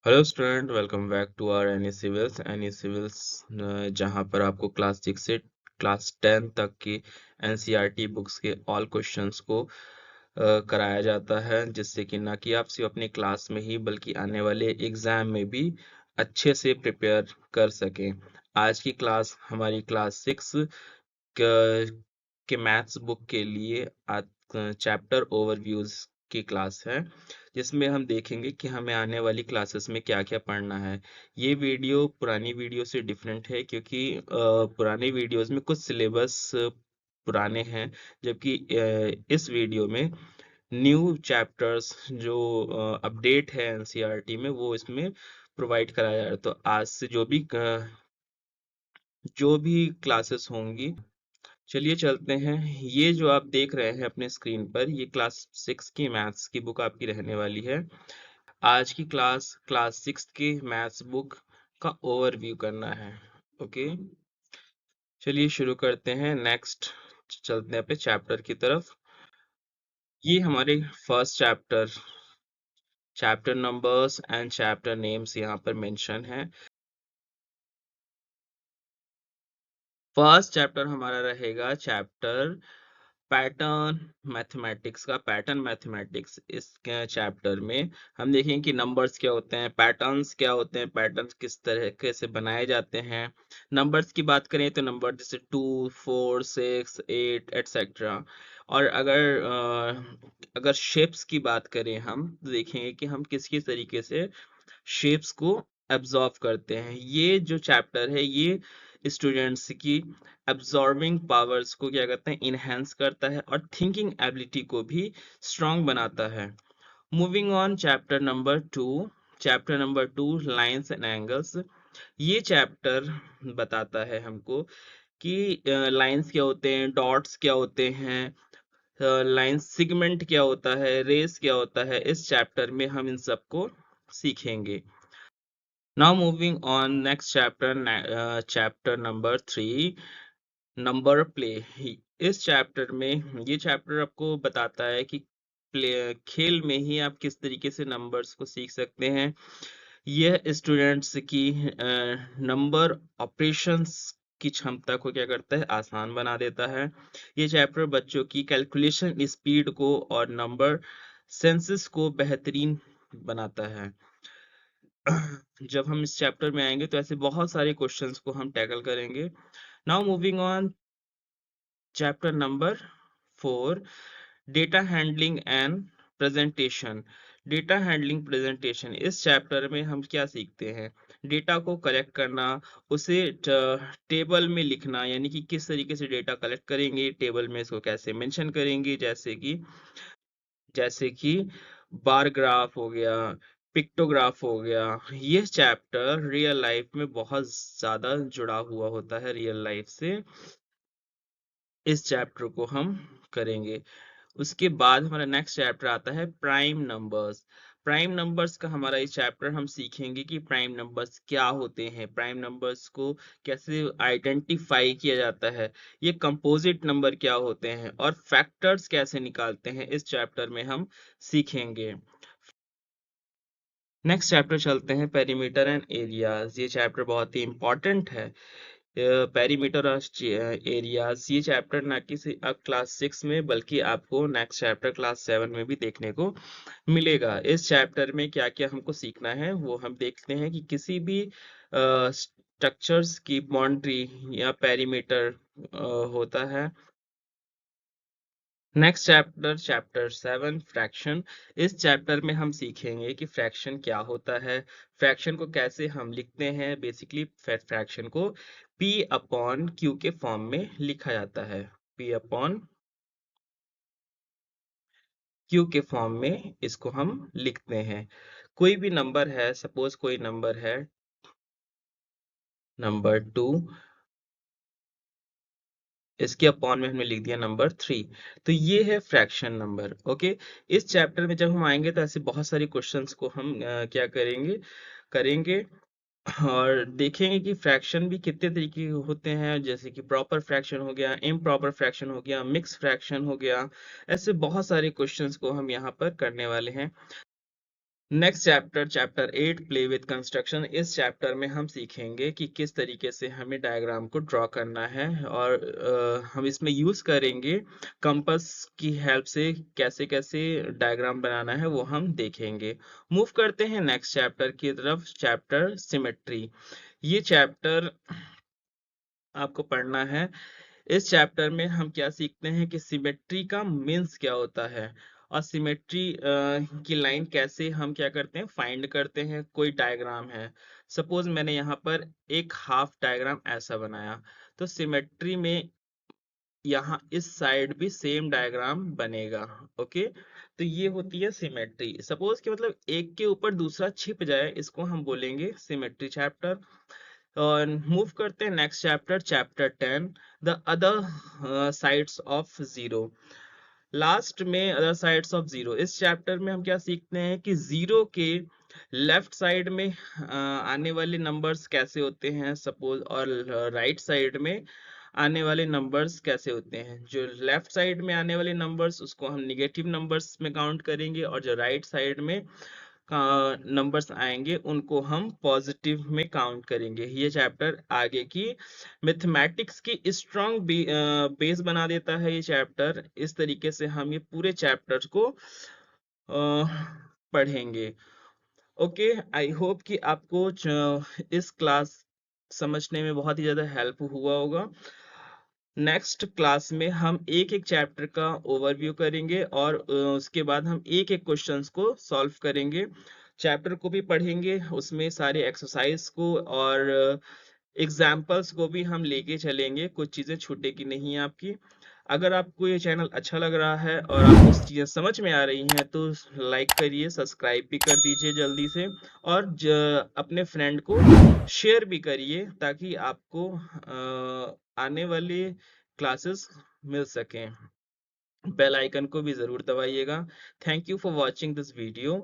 Hello student, welcome back to our any civils जहां पर आपको क्लास 6 से क्लास 10 तक की एनसीईआरटी बुक्स के ऑल क्वेश्चंस को कराया जाता है, जिससे कि ना कि आप सिर्फ अपनी क्लास में ही बल्कि आने वाले एग्जाम में भी अच्छे से प्रिपेयर कर सकें। आज की क्लास हमारी क्लास 6 के मैथ्स बुक के लिए चैप्टर ओवरव्यूज की क्लास है, जिसमें हम देखेंगे कि हमें आने वाली क्लासेस में क्या-क्या पढ़ना है। ये वीडियो पुरानी वीडियो से डिफरेंट है क्योंकि पुराने वीडियोस में कुछ सिलेबस पुराने हैं, जबकि इस वीडियो में न्यू चैप्टर्स जो अपडेट है एनसीईआरटी में वो इसमें प्रोवाइड कराया जा रहा है। तो आज से जो भी क्लासेस होंगी, चलिए चलते हैं। ये जो आप देख रहे हैं अपने स्क्रीन पर, ये क्लास 6 की मैथ्स की बुक आपकी रहने वाली है। आज की क्लास 6 की मैथ्स बुक का ओवरव्यू करना है। ओके, चलिए शुरू करते हैं। नेक्स्ट चलते हैं अपने चैप्टर की तरफ। ये हमारे first chapter numbers and chapter names यहाँ पर मेंशन है। फर्स्ट चैप्टर हमारा रहेगा चैप्टर पैटर्न मैथमेटिक्स का। पैटर्न मैथमेटिक्स इस चैप्टर में हम देखेंगे कि नंबर्स क्या होते हैं, पैटर्न्स क्या होते हैं, पैटर्न्स किस तरीके से बनाए जाते हैं। नंबर्स की बात करें तो नंबर जैसे 2, 4, 6, 8 एटसेट्रा। और अगर शेप्स की बात करें हम तो देखेंगे कि हम किस किस तरीके से शेप्स को एब्जॉर्व करते हैं। ये जो चैप्टर है ये स्टूडेंट्स की एब्जॉर्बिंग पावर्स को क्या करता है, इनहेंस करता है और थिंकिंग एबिलिटी को भी स्ट्रांग बनाता है। Moving on chapter number 2 lines and angles. ये चैप्टर बताता है हमको कि लाइंस क्या होते हैं, डॉट्स क्या होते हैं, लाइंस सिगमेंट क्या होता है, रेस क्या होता है। इस चैप्टर में हम इन सबको सीखेंगे। Now moving on next chapter number 3 number play. इस चैप्टर में ये चैप्टर आपको बताता है कि प्ले खेल में ही आप किस तरीके से नंबर्स को सीख सकते हैं। यह स्टूडेंट्स की नंबर ऑपरेशंस की क्षमता को क्या करता है, आसान बना देता है। ये चैप्टर बच्चों की कैलकुलेशन स्पीड को और नंबर सेंसेस को बेहतरीन बनाता है। जब हम इस चैप्टर में आएंगे तो ऐसे बहुत सारे क्वेश्चंस को हम टैकल करेंगे। Now moving on chapter number 4 data handling and presentation. Data handling presentation, इस चैप्टर में हम क्या सीखते हैं, डेटा को कलेक्ट करना, उसे टेबल में लिखना, यानी कि किस तरीके से डेटा कलेक्ट करेंगे, टेबल में इसको कैसे मेंशन करेंगे, जैसे कि बार ग्राफ हो गया, पिक्टोग्राफ हो गया। ये चैप्टर रियल लाइफ में बहुत ज्यादा जुड़ा हुआ होता है रियल लाइफ से। इस चैप्टर को हम करेंगे। उसके बाद हमारा नेक्स्ट चैप्टर आता है प्राइम नंबर्स। प्राइम नंबर्स का हमारा इस चैप्टर हम सीखेंगे कि प्राइम नंबर्स क्या होते हैं, प्राइम नंबर्स को कैसे आइडेंटिफाई किया जाता है, ये कंपोजिट नंबर क्या होते हैं और फैक्टर्स कैसे निकालते हैं, इस चैप्टर में हम सीखेंगे। नेक्स्ट चैप्टर चलते हैं पेरीमीटर एंड एरियाज। ये चैप्टर बहुत ही इंपॉर्टेंट है। पेरीमीटर और एरियाज, ये चैप्टर ना कि क्लास 6 में बल्कि आपको नेक्स्ट चैप्टर क्लास 7 में भी देखने को मिलेगा। इस चैप्टर में क्या क्या हमको सीखना है वो हम देखते हैं कि किसी भी स्ट्रक्चर्स की बाउंड्री या पेरीमीटर होता है। Next chapter 7 fraction. इस चैप्टर में हम सीखेंगे कि फ्रैक्शन क्या होता है, फ्रैक्शन को कैसे हम लिखते हैं। बेसिकली फ्रैक्शन को p अपॉन q के फॉर्म में लिखा जाता है। p अपॉन q के फॉर्म में इसको हम लिखते हैं। कोई भी नंबर है, सपोज कोई नंबर है नंबर 2, इसके अपॉन में हमने लिख दिया नंबर 3, तो ये है फ्रैक्शन नंबर। ओके, इस चैप्टर में जब हम आएंगे तो ऐसे बहुत सारे क्वेश्चंस को हम क्या करेंगे और देखेंगे कि फ्रैक्शन भी कितने तरीके के होते हैं, जैसे कि प्रॉपर फ्रैक्शन हो गया, इम्प्रॉपर फ्रैक्शन हो गया, मिक्स फ्रैक्शन हो गया। ऐसे बहुत सारे क्वेश्चंस को हम यहाँ पर करने वाले हैं। Next chapter chapter 8 play with construction. इस चैप्टर में हम सीखेंगे कि किस तरीके से हमें डायग्राम को ड्रॉ करना है और हम इसमें यूज करेंगे कंपास की हेल्प से कैसे कैसे डायग्राम बनाना है वो हम देखेंगे। मूव करते हैं नेक्स्ट चैप्टर की तरफ, चैप्टर सिमेट्री। ये चैप्टर आपको पढ़ना है। इस चैप्टर में हम क्या सीखते हैं कि सिमेट्री का मीन्स क्या होता है और सिमेट्री की लाइन कैसे हम क्या करते हैं फाइंड करते हैं। कोई डायग्राम है, सपोज मैंने यहाँ पर एक हाफ डायग्राम ऐसा बनाया, तो सिमेट्री में यहाँ इस साइड भी सेम डायग्राम बनेगा। ओके, तो ये होती है सिमेट्री। सपोज कि मतलब एक के ऊपर दूसरा छिप जाए, इसको हम बोलेंगे सिमेट्री चैप्टर। और मूव करते हैं next chapter, chapter 10 the other sides of zero. Last में अदर साइड्स ऑफ जीरो, इस चैप्टर में हम क्या सीखते हैं कि जीरो के लेफ्ट साइड में आने वाले नंबर्स कैसे होते हैं सपोज, और राइट साइड में आने वाले नंबर्स कैसे होते हैं। जो लेफ्ट साइड में आने वाले नंबर्स उसको हम निगेटिव नंबर्स में काउंट करेंगे, और जो राइट साइड में नंबर्स आएंगे उनको हम पॉजिटिव में काउंट करेंगे। ये चैप्टर आगे की मैथमेटिक्स की स्ट्रॉन्ग बेस बना देता है। ये चैप्टर इस तरीके से हम ये पूरे चैप्टर को पढ़ेंगे। ओके, आई होप कि आपको इस क्लास समझने में बहुत ही ज्यादा हेल्प हुआ होगा। नेक्स्ट क्लास में हम एक एक चैप्टर का ओवरव्यू करेंगे और उसके बाद हम एक एक क्वेश्चंस को सॉल्व करेंगे। चैप्टर को भी पढ़ेंगे, उसमें सारे एक्सरसाइज को और एग्जाम्पल्स को भी हम लेके चलेंगे, कुछ चीजें छूटेगी नहीं आपकी। अगर आपको ये चैनल अच्छा लग रहा है और आपको चीजें समझ में आ रही हैं तो लाइक करिए, सब्सक्राइब भी कर दीजिए जल्दी से, और अपने फ्रेंड को शेयर भी करिए ताकि आपको आने वाले क्लासेस मिल सकें। बेल आइकन को भी जरूर दबाइएगा। Thank you for watching this video.